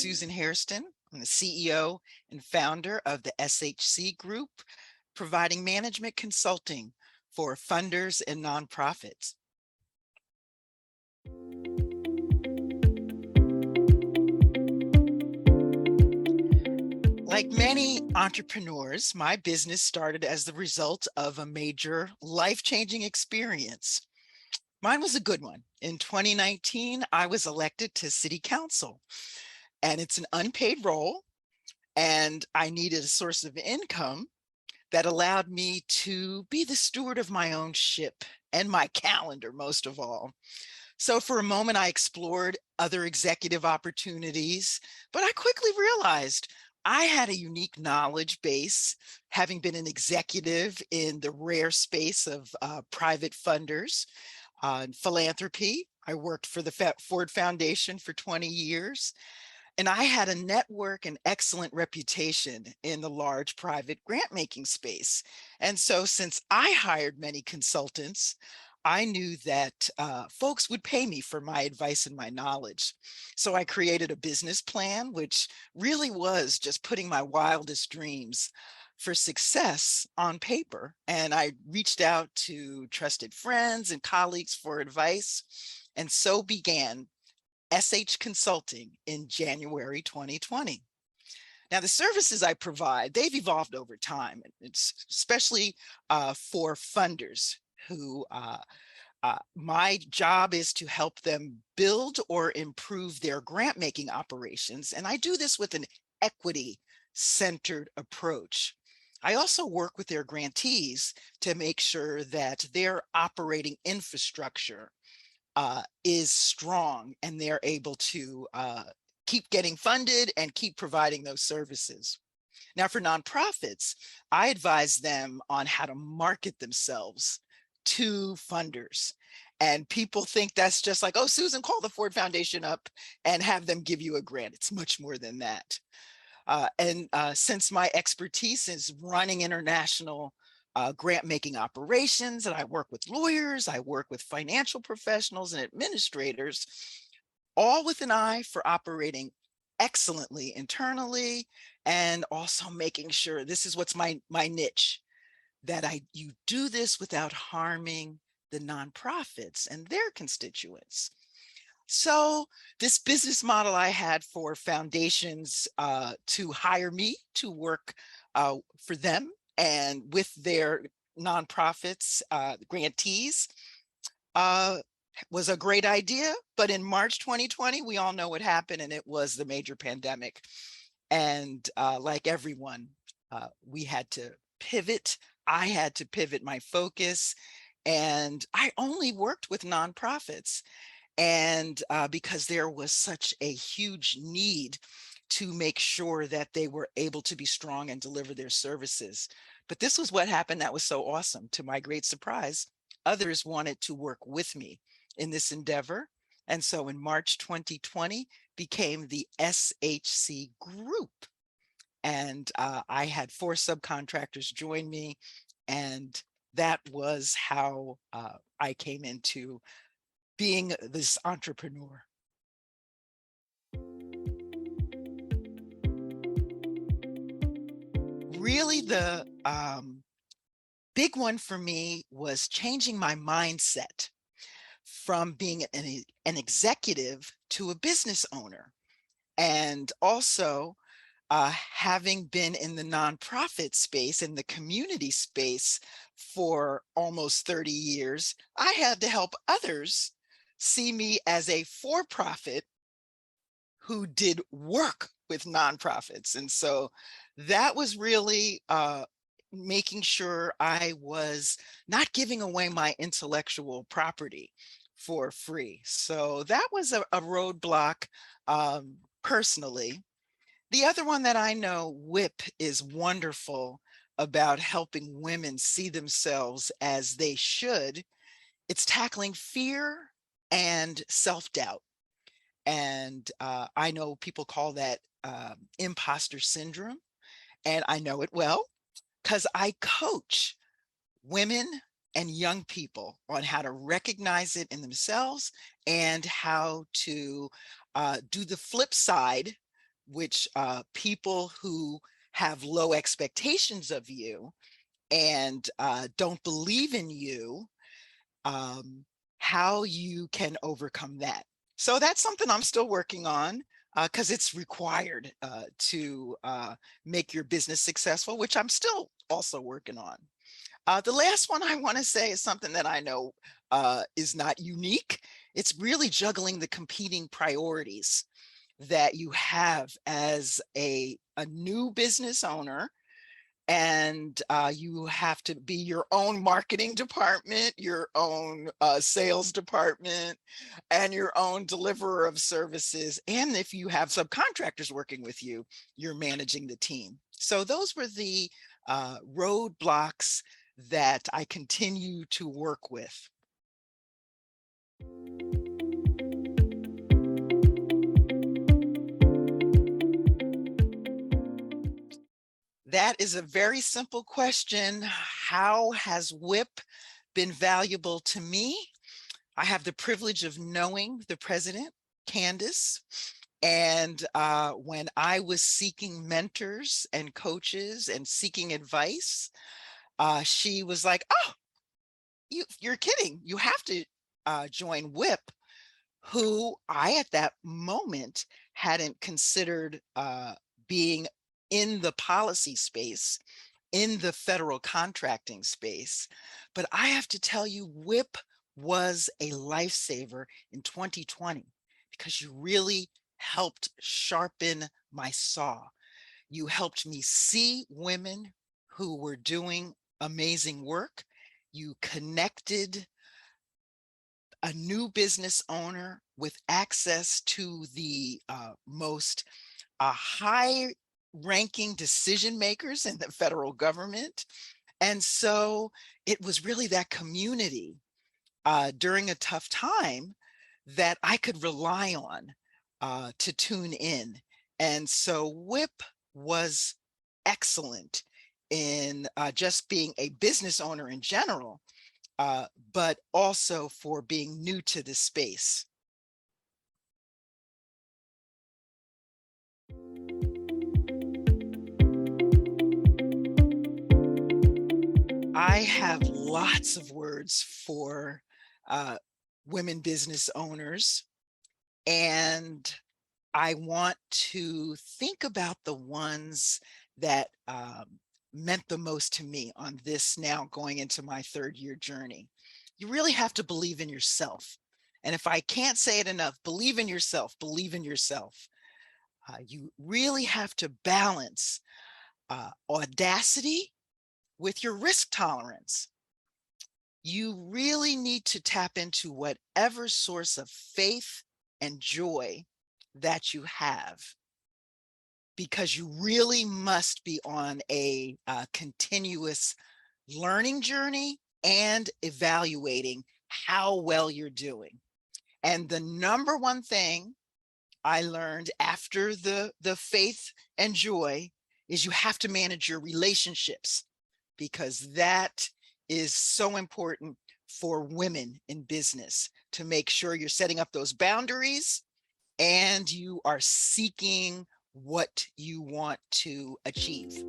Susan Hairston. I'm the CEO and founder of the SHC Group, providing management consulting for funders and nonprofits. Like many entrepreneurs, my business started as the result of a major life-changing experience. Mine was a good one. In 2019, I was elected to city council, and it's an unpaid role, and I needed a source of income that allowed me to be the steward of my own ship and my calendar, most of all. So for a moment, I explored other executive opportunities, but I quickly realized I had a unique knowledge base, having been an executive in the rare space of private funders and philanthropy. I worked for the Ford Foundation for 20 years, and I had a network and excellent reputation in the large private grant making space. And so, since I hired many consultants, I knew that folks would pay me for my advice and my knowledge. So I created a business plan, which really was just putting my wildest dreams for success on paper. And I reached out to trusted friends and colleagues for advice. And so began SH Consulting in January 2020. Now, the services I provide, they've evolved over time. It's especially for funders who my job is to help them build or improve their grant making operations. And I do this with an equity centered approach. I also work with their grantees to make sure that their operating infrastructure is strong and they're able to keep getting funded and keep providing those services. Now, for nonprofits, I advise them on how to market themselves to funders. And people think that's just like, oh, Susan, call the Ford Foundation up and have them give you a grant. It's much more than that. Since my expertise is running international grant making operations, and I work with lawyers, I work with financial professionals and administrators, all with an eye for operating excellently internally, and also making sure this is what's my niche, that you do this without harming the nonprofits and their constituents. So this business model I had for foundations to hire me to work for them and with their nonprofits, grantees, was a great idea. But in March 2020, we all know what happened, and it was the major pandemic. And like everyone, we had to pivot. I had to pivot my focus, and I only worked with nonprofits. And because there was such a huge need to make sure that they were able to be strong and deliver their services. But this was what happened that was so awesome. To my great surprise, others wanted to work with me in this endeavor. And so in March 2020 became the SHC Group. And I had 4 subcontractors join me. And that was how I came into being this entrepreneur. Really, the big one for me was changing my mindset from being an executive to a business owner. And also, having been in the nonprofit space, in the community space for almost 30 years, I had to help others see me as a for-profit who did work with nonprofits. And so that was really making sure I was not giving away my intellectual property for free. So that was a roadblock personally. The other one that I know, WIPP, is wonderful about helping women see themselves as they should. It's tackling fear and self-doubt. And I know people call that imposter syndrome, and I know it well because I coach women and young people on how to recognize it in themselves and how to do the flip side which people who have low expectations of you and don't believe in you, um, how you can overcome that. So that's something I'm still working on because it's required to make your business successful, which I'm still also working on. The last one I want to say is something that I know is not unique. It's really juggling the competing priorities that you have as a new business owner, and you have to be your own marketing department, your own sales department, and your own deliverer of services. And if you have subcontractors working with you, you're managing the team. So those were the roadblocks that I continue to work with. That is a very simple question. How has WIPP been valuable to me? I have the privilege of knowing the president, Candace, and when I was seeking mentors and coaches and seeking advice, she was like, "Oh, you're kidding! You have to join WIPP," who I at that moment hadn't considered being in the policy space, in the federal contracting space. But I have to tell you, WIPP was a lifesaver in 2020 because you really helped sharpen my saw. You helped me see women who were doing amazing work. You connected a new business owner with access to the most high ranking decision makers in the federal government. And so it was really that community during a tough time that I could rely on to tune in. And so WIPP was excellent in just being a business owner in general, but also for being new to the space. I have lots of words for uh, women business owners, and I want to think about the ones that meant the most to me on this now going into my third year journey. You really have to believe in yourself. And if I can't say it enough, believe in yourself, believe in yourself. You really have to balance audacity with your risk tolerance. You really need to tap into whatever source of faith and joy that you have, because you really must be on a continuous learning journey and evaluating how well you're doing. And the number one thing I learned after the faith and joy is you have to manage your relationships, because that is so important for women in business, to make sure you're setting up those boundaries and you are seeking what you want to achieve.